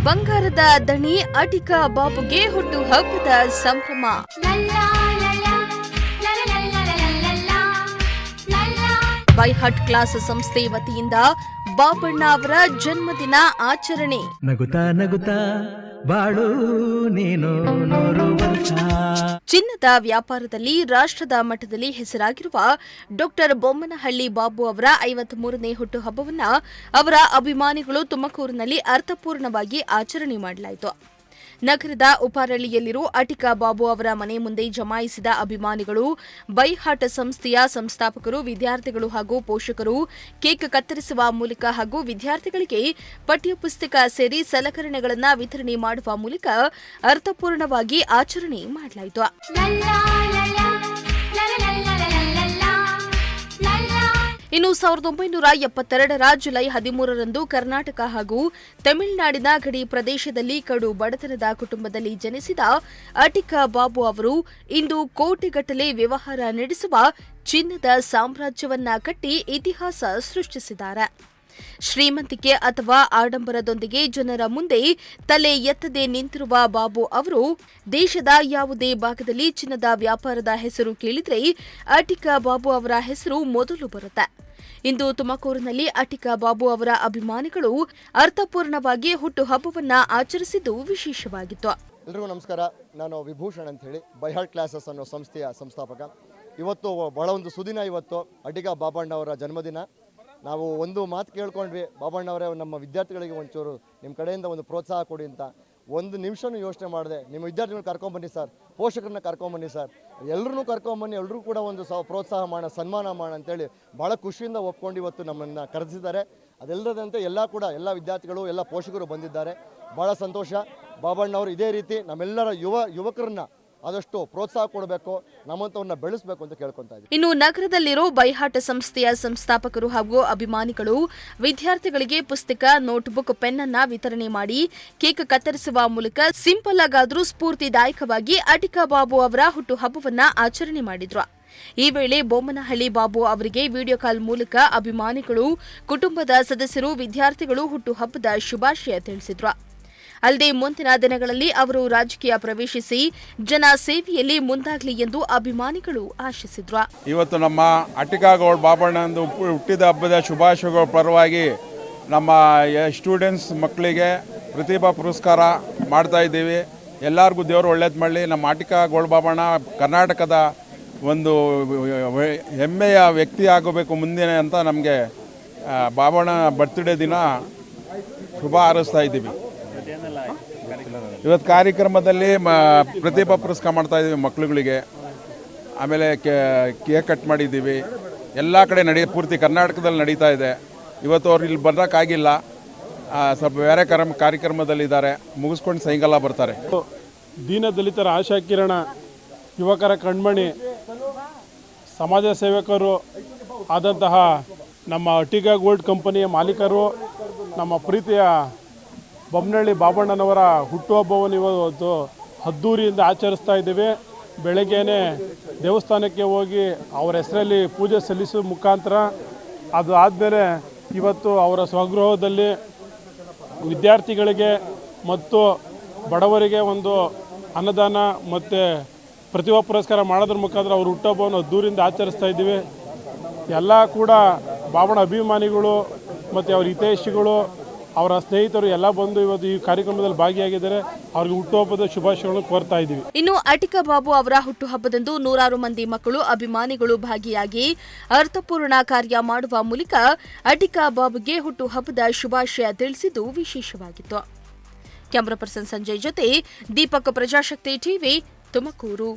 ಬಂಗಾರದ ದಣಿ ಅಟಿಕಾ ಬಾಬುಗೆ ಹುಟ್ಟು ಹಬ್ಬದ ಸಂಭ್ರಮ. ಬೈ ಹಾರ್ಟ್ ಕ್ಲಾಸ್ ಸಂಸ್ಥೆ ವತಿಯಿಂದ ಬಾಬಣ್ಣ ಅವರ ಜನ್ಮದಿನ ಆಚರಣೆ. ನಗುತ್ತಾ ನಗುತ್ತಾ ಬಾಳು ನೀನು ನೂರು ವರ್ಷ. ಚಿನ್ನದ ವ್ಯಾಪಾರದಲ್ಲಿ ರಾಷ್ಟ್ರದ ಮಟ್ಟದಲ್ಲಿ ಹೆಸರಾಗಿರುವ ಡಾಕ್ಟರ್ ಬೊಮ್ಮನಹಳ್ಳಿ ಬಾಬು ಅವರ 53ನೇ ಹುಟ್ಟುಹಬ್ಬವನ್ನು ಅವರ ಅಭಿಮಾನಿಗಳು ತುಮಕೂರಿನಲ್ಲಿ ಅರ್ಥಪೂರ್ಣವಾಗಿ ಆಚರಣೆ ಮಾಡಲಾಯಿತು. ನಗರದ ಉಪಾರಳ್ಳಿಯಲ್ಲಿರುವ ಅಟಿಕಾ ಬಾಬು ಅವರ ಮನೆ ಮುಂದೆ ಜಮಾಯಿಸಿದ ಅಭಿಮಾನಿಗಳು, ಬೈ ಹಾರ್ಟ್ ಸಂಸ್ಥೆಯ ಸಂಸ್ಥಾಪಕರು, ವಿದ್ಯಾರ್ಥಿಗಳು ಹಾಗೂ ಪೋಷಕರು ಕೇಕ್ ಕತ್ತರಿಸುವ ಮೂಲಕ ಹಾಗೂ ವಿದ್ಯಾರ್ಥಿಗಳಿಗೆ ಪಠ್ಯಪುಸ್ತಕ ಸೇರಿ ಸಲಕರಣೆಗಳನ್ನು ವಿತರಣೆ ಮಾಡುವ ಮೂಲಕ ಅರ್ಥಪೂರ್ಣವಾಗಿ ಆಚರಣೆ ಮಾಡಲಾಯಿತು. ಇನ್ನು 1972ರ ಜುಲೈ 13ರಂದು ಕರ್ನಾಟಕ ಹಾಗೂ ತಮಿಳುನಾಡಿನ ಗಡಿ ಪ್ರದೇಶದಲ್ಲಿ ಕಡು ಬಡತನದ ಕುಟುಂಬದಲ್ಲಿ ಜನಿಸಿದ ಅಟಿಕಾ ಬಾಬು ಅವರು ಇಂದು ಕೋಟಿಗಟ್ಟಲೆ ವ್ಯವಹಾರ ನಡೆಸುವ ಚಿನ್ನದ ಸಾಮ್ರಾಜ್ಯವನ್ನ ಕಟ್ಟಿ ಇತಿಹಾಸ ಸೃಷ್ಟಿಸಿದ್ದಾರೆ. ಶ್ರೀಮಂತಿಕೆ ಅಥವಾ ಆಡಂಬರದೊಂದಿಗೆ ಜನರ ಮುಂದೆ ತಲೆ ಎತ್ತದೆ ನಿಂತಿರುವ ಬಾಬು ಅವರು ದೇಶದ ಯಾವುದೇ ಭಾಗದಲ್ಲಿ ಚಿನ್ನದ ವ್ಯಾಪಾರದ ಹೆಸರು ಕೇಳಿದ್ರೆ ಅಟಿಕಾ ಬಾಬು ಅವರ ಹೆಸರು ಮೊದಲು ಬರುತ್ತೆ. ಇಂದು ತುಮಕೂರಿನಲ್ಲಿ ಅಟಿಕಾ ಬಾಬು ಅವರ ಅಭಿಮಾನಿಗಳು ಅರ್ಥಪೂರ್ಣವಾಗಿ ಹುಟ್ಟುಹಬ್ಬವನ್ನ ಆಚರಿಸಿದ್ದು ವಿಶೇಷವಾಗಿತ್ತು. ಎಲ್ರಿಗೂ ನಮಸ್ಕಾರ. ನಾನು ವಿಭೂಷಣ್ ಅಂತ ಹೇಳಿ ಬೈ ಹಾರ್ಟ್ ಕ್ಲಾಸಸ್ ಅನ್ನೋ ಸಂಸ್ಥೆಯ ಸಂಸ್ಥಾಪಕ. ಇವತ್ತು ಬಹಳ ಒಂದು ಸುದಿನ. ಇವತ್ತು ಅಟಿಕಾ ಬಾಬಣ್ಣ ಅವರ ಜನ್ಮದಿನ. ನಾವು ಒಂದು ಮಾತು ಕೇಳ್ಕೊಂಡ್ವಿ, ಬಾಬಣ್ಣವರೇ ನಮ್ಮ ವಿದ್ಯಾರ್ಥಿಗಳಿಗೆ ಒಂಚೂರು ನಿಮ್ಮ ಕಡೆಯಿಂದ ಒಂದು ಪ್ರೋತ್ಸಾಹ ಕೊಡಿ ಅಂತ. ಒಂದು ನಿಮಿಷನೂ ಯೋಚನೆ ಮಾಡಿದೆ, ನಿಮ್ಮ ವಿದ್ಯಾರ್ಥಿಗಳನ್ನ ಕರ್ಕೊಂಬನ್ನಿ ಸರ್, ಪೋಷಕರನ್ನ ಕರ್ಕೊಂಬನ್ನಿ ಸರ್, ಎಲ್ಲರೂ ಕರ್ಕೊಂಬನ್ನಿ, ಎಲ್ಲರೂ ಕೂಡ ಒಂದು ಪ್ರೋತ್ಸಾಹ ಮಾಡೋಣ, ಸನ್ಮಾನ ಮಾಡೋಣ ಅಂತೇಳಿ ಭಾಳ ಖುಷಿಯಿಂದ ಒಪ್ಕೊಂಡು ಇವತ್ತು ನಮ್ಮನ್ನು ಕರೆಸಿದ್ದಾರೆ. ಅದೆಲ್ಲದಂತೆ ಎಲ್ಲ ವಿದ್ಯಾರ್ಥಿಗಳು, ಎಲ್ಲ ಪೋಷಕರು ಬಂದಿದ್ದಾರೆ. ಭಾಳ ಸಂತೋಷ. ಬಾಬಣ್ಣವರು ಇದೇ ರೀತಿ ನಮ್ಮೆಲ್ಲರ ಯುವಕರನ್ನ ಆದಷ್ಟು ಪ್ರೋತ್ಸಾಹ ಕೊಡಬೇಕು, ನಮ್ಮಂತವನ್ನ ಬೆಳೆಸಬೇಕು ಅಂತ ಕೇಳ್ಕೊಂತಾ ಇದ್ದೀವಿ. ಇನ್ನು ನಗರದಲ್ಲಿರೋ ಬೈ ಹಾರ್ಟ್ ಸಂಸ್ಥೆಯ ಸಂಸ್ಥಾಪಕರು ಹಾಗೂ ಅಭಿಮಾನಿಗಳು ವಿದ್ಯಾರ್ಥಿಗಳಿಗೆ ಪುಸ್ತಕ, ನೋಟ್ಬುಕ್, ಪೆನ್ ಅನ್ನ ವಿತರಣೆ ಮಾಡಿ ಕೇಕ್ ಕತ್ತರಿಸುವ ಮೂಲಕ ಸಿಂಪಲ್ ಆಗಾದ್ರೂ ಸ್ಫೂರ್ತಿದಾಯಕವಾಗಿ ಅಟಿಕಾ ಬಾಬು ಅವರ ಹುಟ್ಟುಹಬ್ಬವನ್ನ ಆಚರಣೆ ಮಾಡಿದ್ರು. ಈ ವೇಳೆ ಬೊಮ್ಮನಹಳ್ಳಿ ಬಾಬು ಅವರಿಗೆ ವಿಡಿಯೋ ಕಾಲ್ ಮೂಲಕ ಅಭಿಮಾನಿಗಳು, ಕುಟುಂಬದ ಸದಸ್ಯರು, ವಿದ್ಯಾರ್ಥಿಗಳು ಹುಟ್ಟುಹಬ್ಬದ ಶುಭಾಶಯ ತಿಳಿಸಿದ್ರು. ಅಲ್ಲದೆ ಮುಂದಿನ ದಿನಗಳಲ್ಲಿ ಅವರು ರಾಜಕೀಯ ಪ್ರವೇಶಿಸಿ ಜನ ಸೇವೆಯಲ್ಲಿ ಮುಂದಾಗಲಿ ಎಂದು ಅಭಿಮಾನಿಗಳು ಆಶಿಸಿದ್ರು. ಇವತ್ತು ನಮ್ಮ ಅಟಿಕಾ ಗೌಡ್ ಬಾಬಣ್ಣಂದು ಹುಟ್ಟಿದ ಹಬ್ಬದ ಶುಭಾಶಯಗಳ ಪರವಾಗಿ ನಮ್ಮ ಸ್ಟೂಡೆಂಟ್ಸ್ ಮಕ್ಕಳಿಗೆ ಪ್ರತಿಭಾ ಪುರಸ್ಕಾರ ಮಾಡ್ತಾ ಇದ್ದೀವಿ. ಎಲ್ಲರಿಗೂ ದೇವರು ಒಳ್ಳೇದು ಮಾಡಲಿ. ನಮ್ಮ ಅಟಿಕಾ ಗೌಡ್ ಬಾಬಣ್ಣ ಕರ್ನಾಟಕದ ಒಂದು ಹೆಮ್ಮೆಯ ವ್ಯಕ್ತಿ ಆಗಬೇಕು ಮುಂದಿನ ಅಂತ ನಮಗೆ ಬಾಬಣ್ಣ ಬರ್ತ್ಡೇ ದಿನ ಶುಭ ಹಾರೈಸ್ತಾ ಇದ್ದೀವಿ. ಇವತ್ತು ಕಾರ್ಯಕ್ರಮದಲ್ಲಿ ಪ್ರತಿಭಾ ಪುರಸ್ಕಾರ ಮಾಡ್ತಾ ಇದ್ದೀವಿ ಮಕ್ಕಳುಗಳಿಗೆ. ಆಮೇಲೆ ಕೇಕ್ ಕಟ್ ಮಾಡಿದ್ದೀವಿ. ಎಲ್ಲ ಕಡೆ ಪೂರ್ತಿ ಕರ್ನಾಟಕದಲ್ಲಿ ನಡೀತಾ ಇದೆ. ಇವತ್ತು ಅವ್ರು ಇಲ್ಲಿ ಬರೋಕ್ಕಾಗಿಲ್ಲ, ಸ್ವಲ್ಪ ಬೇರೆ ಕಾರ್ಯಕ್ರಮದಲ್ಲಿದ್ದಾರೆ. ಮುಗಿಸ್ಕೊಂಡು ಸಾಯಂಕಾಲ ಬರ್ತಾರೆ. ದೀನ ದಲಿತರ ಆಶಾ ಕಿರಣ, ಯುವಕರ ಕಣ್ಮಣಿ, ಸಮಾಜ ಸೇವಕರು ಆದಂತಹ ನಮ್ಮ ಅಟಿಕಾ ಗೋಲ್ಡ್ ಕಂಪನಿಯ ಮಾಲೀಕರು, ನಮ್ಮ ಪ್ರೀತಿಯ ಬೊಮ್ಮನಹಳ್ಳಿ ಬಾಬಣ್ಣನವರ ಹುಟ್ಟುಹಬ್ಬವನ್ನು ಇವತ್ತು ಅದ್ದೂರಿಯಿಂದ ಆಚರಿಸ್ತಾ ಇದ್ದೀವಿ. ಬೆಳಗ್ಗೆನೇ ದೇವಸ್ಥಾನಕ್ಕೆ ಹೋಗಿ ಅವರ ಹೆಸರಲ್ಲಿ ಪೂಜೆ ಸಲ್ಲಿಸುವ ಮುಖಾಂತರ ಅದು ಆದಮೇಲೆ ಇವತ್ತು ಅವರ ಸ್ವಗೃಹದಲ್ಲಿ ವಿದ್ಯಾರ್ಥಿಗಳಿಗೆ ಮತ್ತು ಬಡವರಿಗೆ ಒಂದು ಅನ್ನದಾನ ಮತ್ತು ಪ್ರತಿಭಾ ಪುರಸ್ಕಾರ ಮಾಡೋದ್ರ ಮುಖಾಂತರ ಅವ್ರ ಹುಟ್ಟುಹಬ್ಬವನ್ನು ಅದ್ದೂರಿಯಿಂದ ಆಚರಿಸ್ತಾ ಇದ್ದೀವಿ. ಎಲ್ಲ ಕೂಡ ಬಾಬಣ್ಣ ಅಭಿಮಾನಿಗಳು ಮತ್ತು ಅವರ ಹಿತೈಷಿಗಳು, ಅವರ ಸ್ನೇಹಿತರು ಎಲ್ಲ ಬಂದು ಇವತ್ತು ಈ ಕಾರ್ಯಕ್ರಮದಲ್ಲಿ ಭಾಗಿಯಾಗಿದ್ದಾರೆ. ಅವರಿಗೆ ಹುಟ್ಟುಹಬ್ಬದ ಶುಭಾಶಯಗಳನ್ನು ಕೋರ್ತಾ ಇದ್ದೀವಿ. ಇನ್ನು ಅಟಿಕಾ ಬಾಬು ಅವರ ಹುಟ್ಟುಹಬ್ಬದಂದು ನೂರಾರು ಮಂದಿ ಮಕ್ಕಳು, ಅಭಿಮಾನಿಗಳು ಭಾಗಿಯಾಗಿ ಅರ್ಥಪೂರ್ಣ ಕಾರ್ಯ ಮಾಡುವ ಮೂಲಕ ಅಟಿಕಾ ಬಾಬುಗೆ ಹುಟ್ಟುಹಬ್ಬದ ಶುಭಾಶಯ ತಿಳಿಸಿದ್ದು ವಿಶೇಷವಾಗಿತ್ತು. ಕ್ಯಾಮರಾ ಪರ್ಸನ್ ಸಂಜಯ್ ಜೊತೆ ದೀಪಕ್, ಪ್ರಜಾಶಕ್ತಿ ಟಿವಿ, ತುಮಕೂರು.